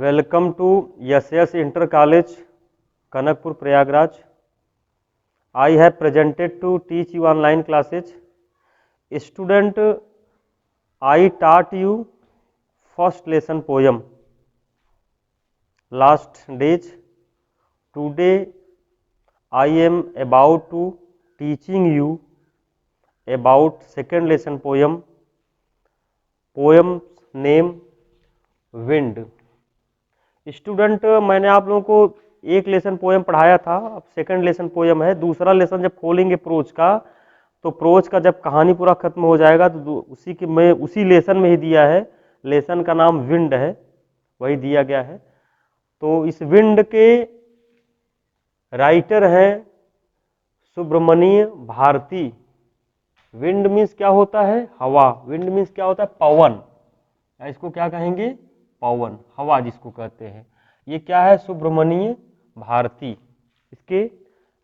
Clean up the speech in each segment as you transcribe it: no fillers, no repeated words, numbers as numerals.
Welcome to SS Inter College, Kanakpur, Prayagraj. I have presented to teach you online classes. Student, I taught you first lesson poem last days. Today I am about to teaching you about second lesson poem. Poem's name Wind. Student, मैंने आप लोगों को एक lesson poem पढ़ाया था, अब second lesson poem है। दूसरा लेसन जब खोलेंगे प्रोज का, तो प्रोज का जब कहानी पूरा खत्म हो जाएगा तो उसी लेसन में ही दिया है। लेसन का नाम विंड है, वही दिया गया है। तो इस विंड के राइटर हैं सुब्रमण्य भारती। विंड मीन्स क्या होता है? हवा। विंड मीन्स क्या होता है? पवन। इसको क्या कहेंगे? पवन, हवा जिसको कहते हैं। ये क्या है? सुब्रमण्य भारती इसके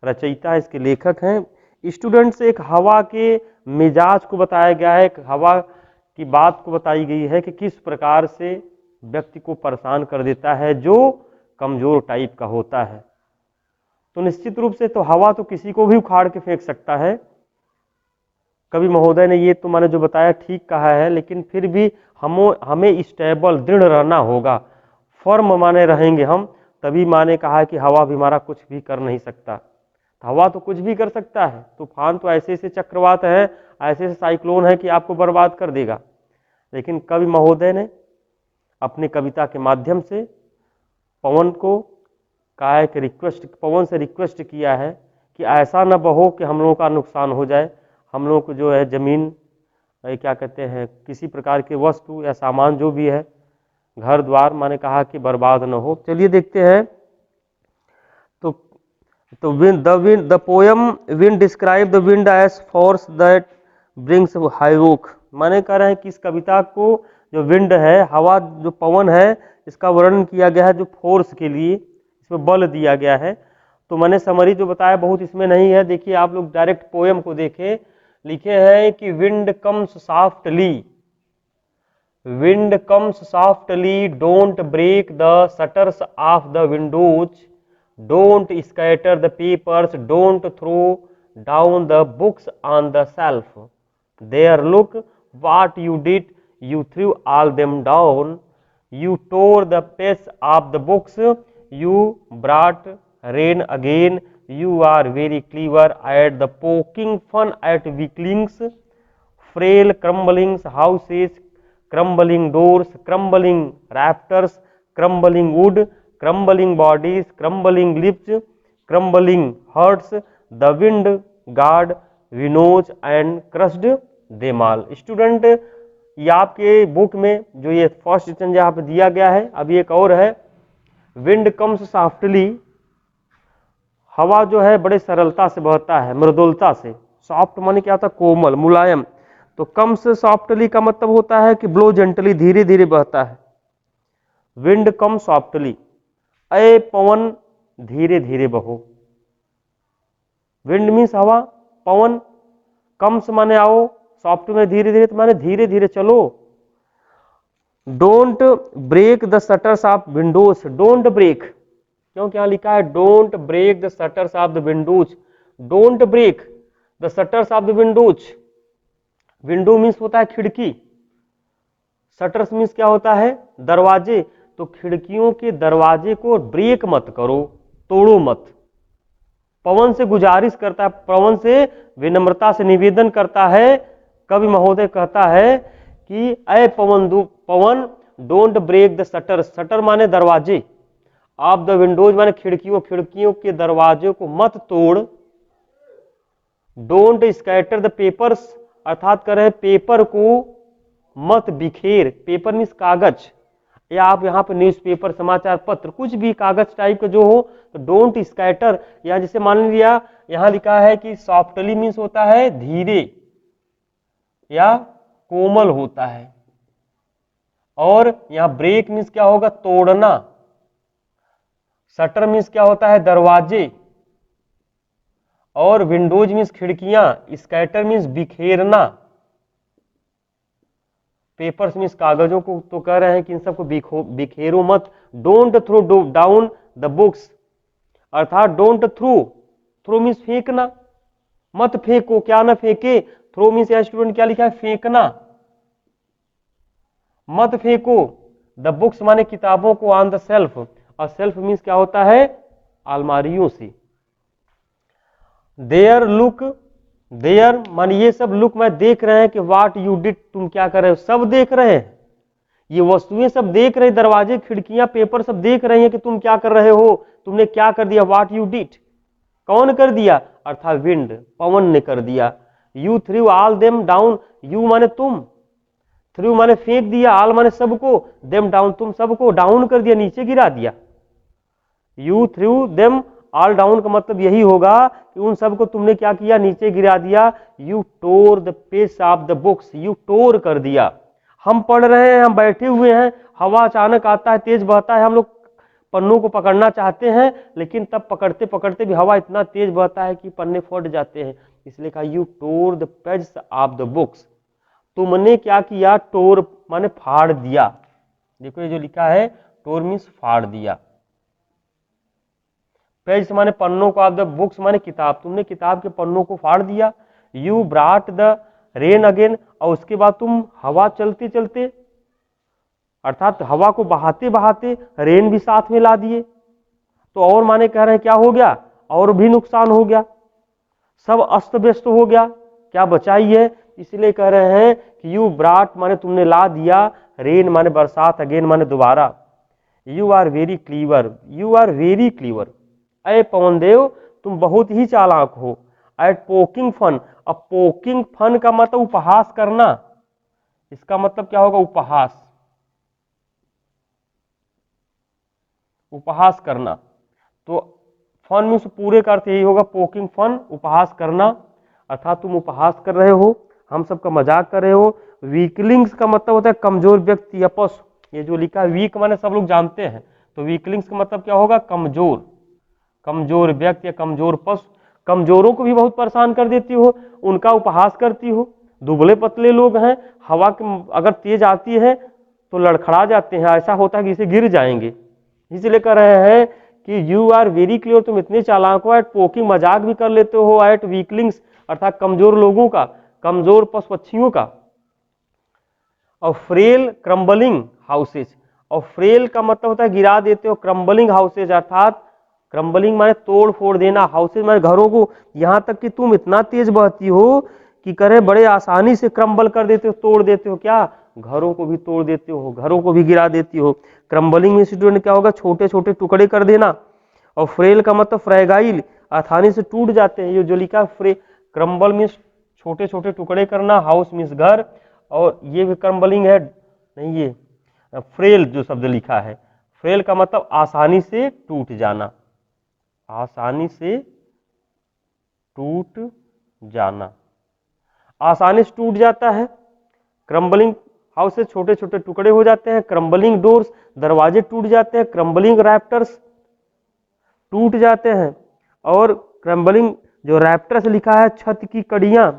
रचयिता, इसके लेखक हैं। स्टूडेंट्स, एक हवा के मिजाज को बताया गया है, एक हवा की बात को बताई गई है कि किस प्रकार से व्यक्ति को परेशान कर देता है जो कमजोर टाइप का होता है। तो निश्चित रूप से तो हवा तो किसी को भी उखाड़ के फेंक सकता है। कवि महोदय ने ये तो मैंने जो बताया ठीक कहा है, लेकिन फिर भी हमें स्टेबल, दृढ़ रहना होगा। फर्म माने रहेंगे हम, तभी माने कहा है कि हवा भी हमारा कुछ भी कर नहीं सकता। हवा तो कुछ भी कर सकता है। तूफान तो ऐसे ऐसे चक्रवात है, ऐसे ऐसे साइक्लोन है कि आपको बर्बाद कर देगा। लेकिन कवि महोदय ने अपनी कविता के माध्यम से पवन को कहा है कि पवन से रिक्वेस्ट किया है कि ऐसा न बहो कि हम लोगों का नुकसान हो जाए, हम लोगों को जो है जमीन, क्या कहते हैं, किसी प्रकार के वस्तु या सामान जो भी है, घर द्वार, माने कहा कि बर्बाद न हो। चलिए देखते हैं। तो the poem wind describe the wind as force that brings havoc. माने कह रहे हैं कि इस कविता को जो विंड है, हवा, जो पवन है, इसका वर्णन किया गया है जो फोर्स के लिए, इसमें बल दिया गया है। तो मैंने समरी जो बताया बहुत इसमें नहीं है। देखिए आप लोग डायरेक्ट पोयम को देखें, लिखे हैं कि wind comes softly, wind comes softly, don't break the shutters of the windows, don't scatter the papers, don't throw down the books on the shelf, there look what you did, you threw all them down, you tore the pages of the books, you brought rain again, you are very clever at the poking fun at weaklings, frail crumbling houses, crumbling doors, crumbling rafters, crumbling wood, crumbling bodies, crumbling lips, crumbling hearts, the wind guard winnows and crushed them all। Student, ये आपके book में जो ये first section यहाँ पे दिया गया है, अभी एक और है, विंड कम्स सॉफ्टली, हवा जो है बड़े सरलता से बहता है, मृदुलता से। सॉफ्ट माने क्या होता है? कोमल, मुलायम। तो कम्स सॉफ्टली का मतलब होता है कि ब्लो जेंटली, धीरे धीरे बहता है। विंड कम सॉफ्टली, अय पवन धीरे धीरे बहो। विंड मीन्स हवा, पवन, कम्स माने आओ, सॉफ्ट में धीरे धीरे, तो माने धीरे धीरे चलो। Don't break the shutters of windows, don't break, क्योंकि यहां लिखा है don't break the shutters of the windows, don't break the shutters of the windows. Window means होता है खिड़की, शटर्स मीन्स क्या होता है? दरवाजे। तो खिड़कियों के दरवाजे को ब्रेक मत करो, तोड़ो मत। पवन से गुजारिश करता है, पवन से विनम्रता से निवेदन करता है। कवि महोदय कहता है कि अय पवन don't break the shutter, shutter माने दरवाजे, ऑफ द विंडोज माने खिड़कियों, खिड़कियों के दरवाजे को मत तोड़। डोंट स्कैटर द पेपर्स, अर्थात कर रहे पेपर को मत बिखेर। पेपर मीन्स कागज, या आप यहाँ पे न्यूज़पेपर, समाचार पत्र, कुछ भी कागज टाइप का जो हो, तो डोंट स्कैटर। या जैसे मान लिया यहाँ लिखा है कि सॉफ्टली मीन्स होता है धीरे या कोमल होता है, और यहाँ ब्रेक मीन्स क्या होगा? तोड़ना। शटर मीन्स क्या होता है? दरवाजे, और विंडोज मीन्स खिड़कियां, स्कैटर मीन्स बिखेरना। पेपर्स मीन्स कागजों को, तो कह रहे हैं कि इन सबको बिखेरो मत। Don't throw down the books, अर्थात डोंट थ्रो, थ्रो मीन्स फेंकना, मत फेंको, क्या ना फेंके, थ्रो मीन्स यहाँ स्टूडेंट क्या लिखा है, फेंकना, मत फेंको। द बुक्स माने किताबों को, ऑन द सेल्फ, और सेल्फ मीन्स क्या होता है, अलमारियों से। देयर लुक, देयर माने ये सब, लुक मैं देख रहे हैं कि व्हाट यू डिड, तुम क्या कर रहे हो, सब देख रहे हैं, ये वस्तुएं सब देख रहे, दरवाजे खिड़कियां पेपर सब देख रहे हैं कि तुम क्या कर रहे हो, तुमने क्या कर दिया, व्हाट यू डिड, कौन कर दिया, अर्थात विंड, पवन ने कर दिया। You through all them down, you माने तुम, थ्रू माने फेंक दिया, ऑल माने सबको, देम डाउन तुम सबको डाउन कर दिया, नीचे गिरा दिया। You through them all down का मतलब यही होगा कि उन सबको तुमने क्या किया, नीचे गिरा दिया। You tore the page of the books, you tore कर दिया। हम पढ़ रहे हैं, हम बैठे हुए हैं, हवा अचानक आता है, तेज बहता है, हम लोग पन्नों को पकड़ना चाहते हैं, लेकिन तब पकड़ते पकड़ते भी हवा इतना तेज बहता है कि पन्ने फट जाते हैं, इसलिए कहा you tore the page of the books, तुमने क्या किया, टोर माने फाड़ दिया। देखो ये जो लिखा है, टोर मीन्स फाड़ दिया, पेज माने पन्नों को, ऑफ द बुक्स माने किताब, तुमने किताब के पन्नों को फाड़ दिया। यू ब्राट द रेन अगेन, और उसके बाद तुम हवा चलते चलते, अर्थात हवा को बहाते बहाते रेन भी साथ में ला दिए। तो और माने कह रहे हैं क्या हो गया, और भी नुकसान हो गया, सब अस्त व्यस्त हो गया, क्या बचा ही है, इसलिए कह रहे हैं कि यू ब्राट माने तुमने ला दिया, रेन माने बरसात, अगेन माने दोबारा। You are very clever, you are very clever, अय पवनदेव तुम बहुत ही चालाक हो। एट पोकिंग फन, अब पोकिंग फन का मतलब उपहास करना, इसका मतलब क्या होगा, उपहास, उपहास करना। तो फन मीन्स पूरे का अर्थ यही होगा, पोकिंग फन, उपहास करना, अर्थात तुम उपहास कर रहे हो, हम सबका मजाक कर रहे हो। वीकलिंग्स का मतलब होता है कमजोर व्यक्ति या पशु, ये जो लिखा है वीक माने सब लोग जानते हैं, तो वीकलिंग्स का मतलब क्या होगा, कमजोर, कमजोर व्यक्ति या कमजोर पशु। कमजोरों को भी बहुत परेशान कर देती हो, उनका उपहास करती हो। दुबले पतले लोग हैं, हवा अगर तेज आती है तो लड़खड़ा जाते हैं, ऐसा होता है कि इसे गिर जाएंगे, इसलिए कह रहे हैं कि यू आर वेरी क्लियर, तुम इतने चालाक हो। एट पोकिंग, मजाक भी कर लेते हो। एट वीकलिंग्स, अर्थात कमजोर लोगों का, कमजोर पशु पक्षियों का। और फ्रेल क्रम्बलिंग हाउसेज, और फ्रेल का मतलब होता है गिरा देते हो, क्रम्बलिंग हाउसेज अर्थात क्रम्बलिंग माने तोड़ फोड़ देना, हाउसेज माने घरों को, यहां तक कि तुम इतना तेज बहती हो कि करे बड़े आसानी से क्रम्बल कर देते हो, तोड़ देते हो, क्या, घरों को भी तोड़ देते हो, घरों को भी गिरा देती हो। क्रम्बलिंग में स्टूडेंट क्या होगा, छोटे छोटे टुकड़े कर देना। और फ्रेल का मतलब फ्रेगाइल, आसानी से टूट जाते हैं, ये जो लिखा क्रम्बल मीन्स छोटे छोटे टुकड़े करना, हाउस मीन्स घर, और ये भी क्रम्बलिंग है, नहीं ये फ्रेल जो शब्द लिखा है, फ्रेल का मतलब आसानी से टूट जाना, आसानी से टूट जाना, आसानी से टूट जाता है। क्रम्बलिंग हाउस से छोटे छोटे टुकड़े हो जाते हैं। क्रम्बलिंग डोर्स, दरवाजे टूट जाते हैं। क्रम्बलिंग रैप्टर्स, टूट जाते हैं। और क्रम्बलिंग जो रैप्टर्स लिखा है, छत की कड़ियां,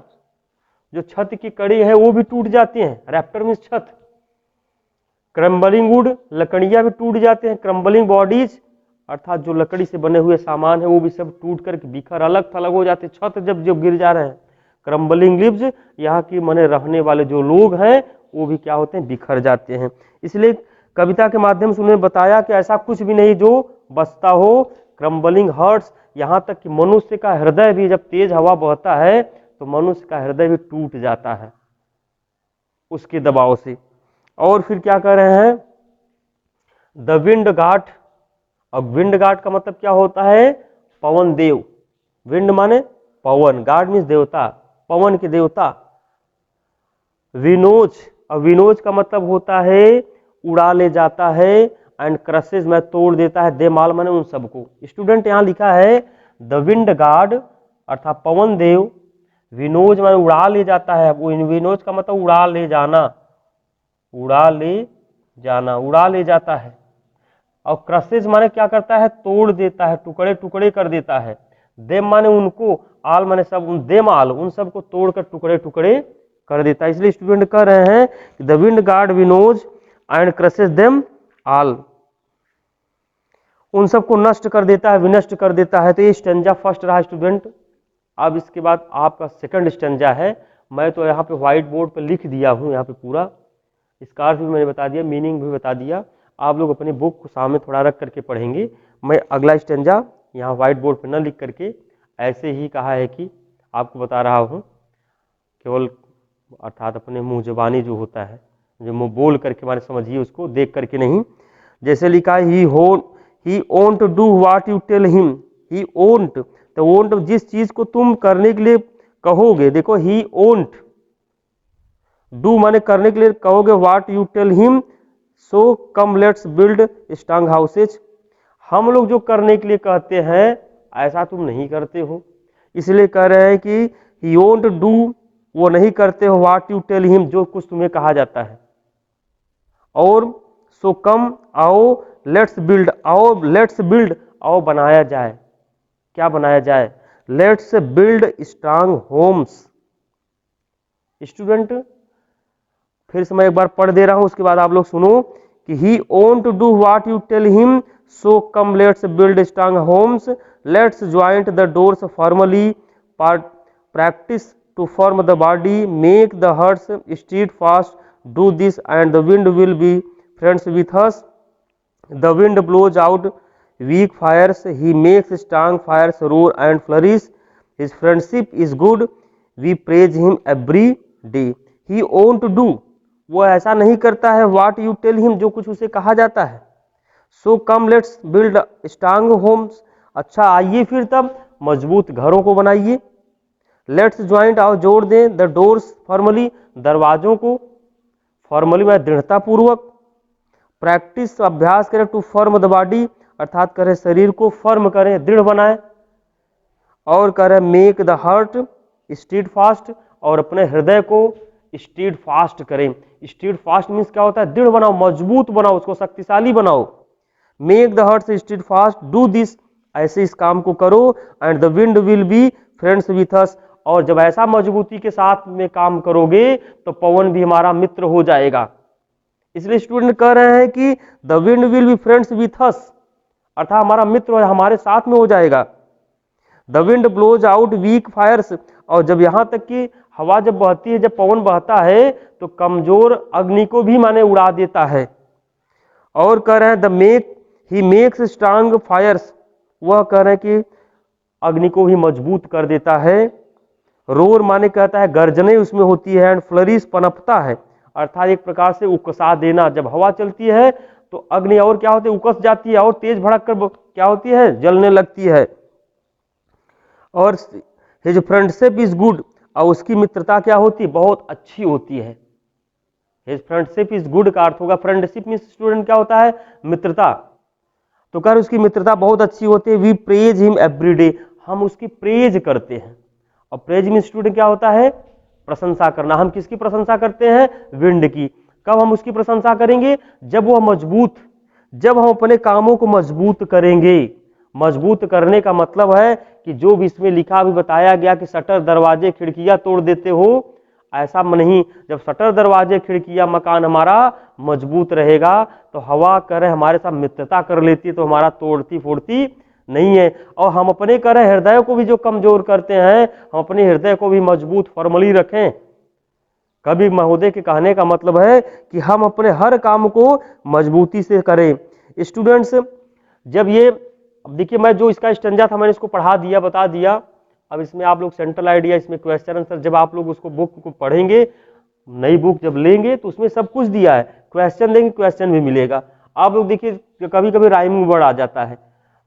जो छत की कड़ी है वो भी टूट जाती हैं, रैप्टर मीन्स छत। क्रम्बलिंग वुड, लकड़ियां भी टूट जाते हैं। क्रम्बलिंग बॉडीज, अर्थात जो लकड़ी से बने हुए सामान है वो भी सब टूट करके बिखर अलग थलग हो जाते, छत जब जब गिर जा रहे हैं। क्रम्बलिंग लिव्स, यहाँ की मने रहने वाले जो लोग हैं वो भी क्या होते हैं, बिखर जाते हैं। इसलिए कविता के माध्यम से उन्होंने बताया कि ऐसा कुछ भी नहीं जो बचता हो। क्रम्बलिंग हर्ट्स, यहाँ तक कि मनुष्य का हृदय भी जब तेज हवा बहता है तो मनुष्य का हृदय भी टूट जाता है उसके दबाव से। और फिर क्या कह रहे हैं, द विंड गार्ड, अब विंड गार्ड का मतलब क्या होता है, पवन देव। विंड माने पवन, गार्ड मीन्स देवता, पवन के देवता। विनोज, अब विनोज का मतलब होता है उड़ा ले जाता है। एंड क्रसेज में तोड़ देता है, दे माल माने उन सबको। स्टूडेंट यहाँ लिखा है द विंड गार्ड अर्थात पवन देव, विनोज माने उड़ा ले जाता है। वो विनोज का मतलब उड़ा ले जाना, उड़ा ले जाना, उड़ा ले जाता है। और क्रसेज माने क्या करता है, तोड़ देता है, टुकड़े टुकड़े कर देता है। देम माने उनको, आल माने सब, देम आल उन सबको तोड़कर टुकड़े टुकड़े कर देता है। इसलिए स्टूडेंट कह रहे हैं कि the wind god winnows and crushes them all, उन सबको नष्ट कर देता है, विनष्ट कर देता है। तो ये स्टेंजा फर्स्ट रहा स्टूडेंट। अब इसके बाद आपका सेकंड स्टेंजा है। मैं तो यहाँ पे व्हाइट बोर्ड पे लिख दिया हूँ, यहाँ पे पूरा इसका अर्थ भी मैंने बता दिया, मीनिंग भी बता दिया। आप लोग अपनी बुक को सामने थोड़ा रख करके पढ़ेंगे। मैं अगला स्टेंजा यहाँ व्हाइट बोर्ड पे न लिख करके ऐसे ही कहा है कि आपको बता रहा हूँ, केवल अर्थात अपने मुँह जुबानी जो होता है, जो मुँह बोल करके माने समझिए उसको, देख करके नहीं। जैसे लिखा है he won't do what you tell him, he won't, तो ओंट जिस चीज को तुम करने के लिए कहोगे, देखो ही ओंट, डू माने करने के लिए कहोगे, what you tell him, so come let's build strong houses, हम लोग जो करने के लिए कहते हैं ऐसा तुम नहीं करते हो, इसलिए कह रहे हैं कि ही ओंट डू, वो नहीं करते हो, व्हाट यू टेल हिम, जो कुछ तुम्हें कहा जाता है, और सो कम आओ लेट्स बिल्ड, आओ लेट्स बिल्ड, आओ बनाया जाए, क्या बनाया जाए, let's build strong homes. Student फिर से मैं एक बार पढ़ दे रहा हूं, उसके बाद आप लोग सुनो कि he won't to do what you tell him, so come let's build strong homes, let's joint the doors formally, practice to form the body, make the hearts steadfast, do this and the wind will be friends with us, the wind blows out weak fires, he makes strong fires roar and flourish, his friendship is good, we praise him every day, he won't do, वो ऐसा नहीं करता है, what you tell him, जो कुछ उसे कहा जाता है, so come let's build strong homes, अच्छा आइए फिर तब मजबूत घरों को बनाइए, let's joint, आओ जोड़ दें, the doors formally, दरवाजों को, फॉर्मली में दृढ़ता पूर्वक, प्रैक्टिस अभ्यास करें, टू फॉर्म द बॉडी, अर्थात करें शरीर को फर्म करें, दृढ़ बनाएं, और करें make the heart stead fast, और अपने हृदय को स्टीड फास्ट करें। स्टीड फास्ट मीन्स क्या होता है, दृढ़ बनाओ, मजबूत बनाओ, उसको शक्तिशाली बनाओ। Make the heart stead fast, do this, ऐसे इस काम को करो, and the wind will be friends with अस, और जब ऐसा मजबूती के साथ में काम करोगे तो पवन भी हमारा मित्र हो जाएगा। इसलिए स्टूडेंट कह रहे हैं कि the wind will be friends with us, अर्थात हमारा मित्र हमारे साथ में हो जाएगा। The wind blows out weak fires, और जब यहां तक कि हवा जब बहती है, जब पवन बहता है तो कमजोर अग्नि को भी माने उड़ा देता है। और कह रहे हैं ही मेक्स स्ट्रांग फायर्स, वह कह रहे हैं कि अग्नि को भी मजबूत कर देता है। रोर माने कहता है गर्जने उसमें होती है, एंड फ्लरिश पनपता है, अर्थात एक प्रकार से उकसा देना। जब हवा चलती है तो अग्नि और क्या होती है, उकस जाती है, और तेज भड़क कर क्या होती है, जलने लगती है। और हिज फ्रेंडशिप इज गुड, और उसकी मित्रता क्या होती है, बहुत अच्छी होती है। हिज फ्रेंडशिप इज गुड का अर्थ होगा, फ्रेंडशिप मींस स्टूडेंट क्या होता है, मित्रता, तो कह उसकी मित्रता बहुत अच्छी होती है। We praise him every day, हम उसकी प्रेज करते हैं। और प्रेज मींस स्टूडेंट क्या होता है, प्रशंसा करना। हम किसकी प्रशंसा करते हैं, विंड की। कब हम उसकी प्रशंसा करेंगे, जब वो मजबूत, जब हम अपने कामों को मजबूत करेंगे। मजबूत करने का मतलब है कि जो भी इसमें लिखा भी बताया गया कि शटर दरवाजे खिड़कियां तोड़ देते हो, ऐसा नहीं। जब शटर दरवाजे खिड़कियां मकान हमारा मजबूत रहेगा तो हवा करे हमारे साथ मित्रता कर लेती है, तो हमारा तोड़ती फोड़ती नहीं है। और हम अपने करें हृदय को भी जो कमजोर करते हैं, हम अपने हृदय को भी मजबूत फॉर्मली रखें। कभी महोदय के कहने का मतलब है कि हम अपने हर काम को मजबूती से करें। स्टूडेंट्स जब ये, अब देखिए मैं जो इसका स्टेंजा था मैंने इसको पढ़ा दिया, बता दिया। अब इसमें आप लोग सेंट्रल आइडिया, इसमें क्वेश्चन आंसर, जब आप लोग उसको बुक को पढ़ेंगे, नई बुक जब लेंगे तो उसमें सब कुछ दिया है, क्वेश्चन देंगे, क्वेश्चन भी मिलेगा। आप लोग देखिए कभी कभी राइमिंग वर्ड आ जाता है,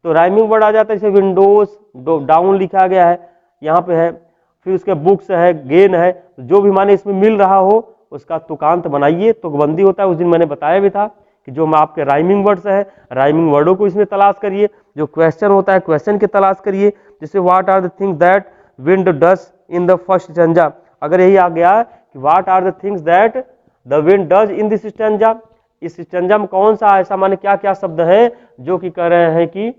तो राइमिंग वर्ड आ जाता है, जैसे विंडोज डाउन लिखा गया है यहाँ पे है, फिर उसके बुक्स है, गेन है, जो भी माने इसमें मिल रहा हो उसका तुकांत बनाइए। तुकबंदी होता है, उस दिन मैंने बताया भी था कि जो आपके राइमिंग वर्ड्स है, राइमिंग वर्डों को इसमें तलाश करिए। जो क्वेश्चन होता है, क्वेश्चन की तलाश करिए। जैसे what are the things that wind does in the first stanza, अगर यही आ गया कि what are the things that the wind does in this stanza, इस स्टैंजा में कौन सा ऐसा माने क्या क्या शब्द है जो कि कह रहे हैं कि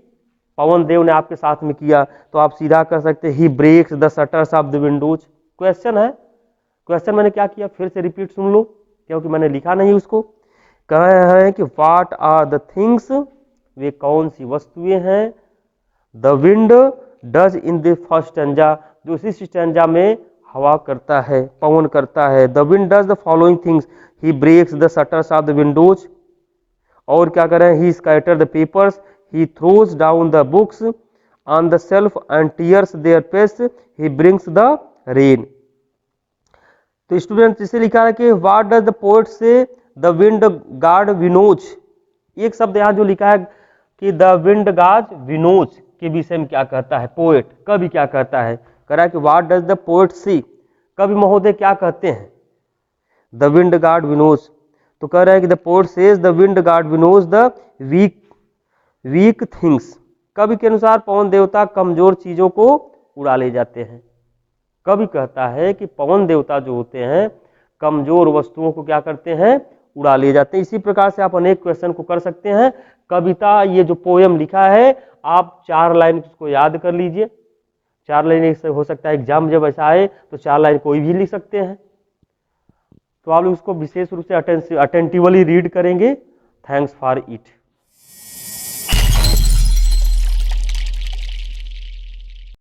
पवन देव ने आपके साथ में किया, तो आप सीधा कर सकते he breaks the shutters of the windows, question है। क्वेश्चन मैंने क्या किया, फिर से रिपीट सुन लो क्योंकि मैंने लिखा नहीं उसको। कह रहे हैं कि व्हाट आर द थिंग्स, वे कौन सी वस्तुएं हैं, the wind does in the first stanza, जो इसी स्टैंजा में हवा करता है, पवन करता है। The wind does the following things, he breaks the shutters of the windows, और क्या कर रहे हैं, he scatter the papers, he throws down the books on the shelf and tears their pages, he brings the rain. तो student इसे लिखा है कि what does the poet say the wind god winnows, एक शब्द यहाँ जो लिखा है कि द विंड गार्ड विनोज के विषय में क्या कहता है, पोएट कवि क्या कहता है, कह रहा है कि व्हाट डज द पोएट सी, कवि महोदय क्या कहते हैं, द विंड गार्ड विनोज। तो कह रहा है कि the poet says the wind god winnows the weak things, कवि के अनुसार पवन देवता कमजोर चीजों को उड़ा ले जाते हैं। कवि कहता है कि पवन देवता जो होते हैं कमजोर वस्तुओं को क्या करते हैं, उड़ा ले जाते हैं। इसी प्रकार से आप अनेक क्वेश्चन को कर सकते हैं। कविता, ये जो पोयम लिखा है, आप 4 लाइन उसको याद कर लीजिए। 4 लाइन से हो सकता है एग्जाम जब ऐसा आए तो 4 लाइन कोई भी लिख सकते हैं। तो आप लोग उसको विशेष रूप से अटेंटिवली रीड करेंगे। Thanks for it.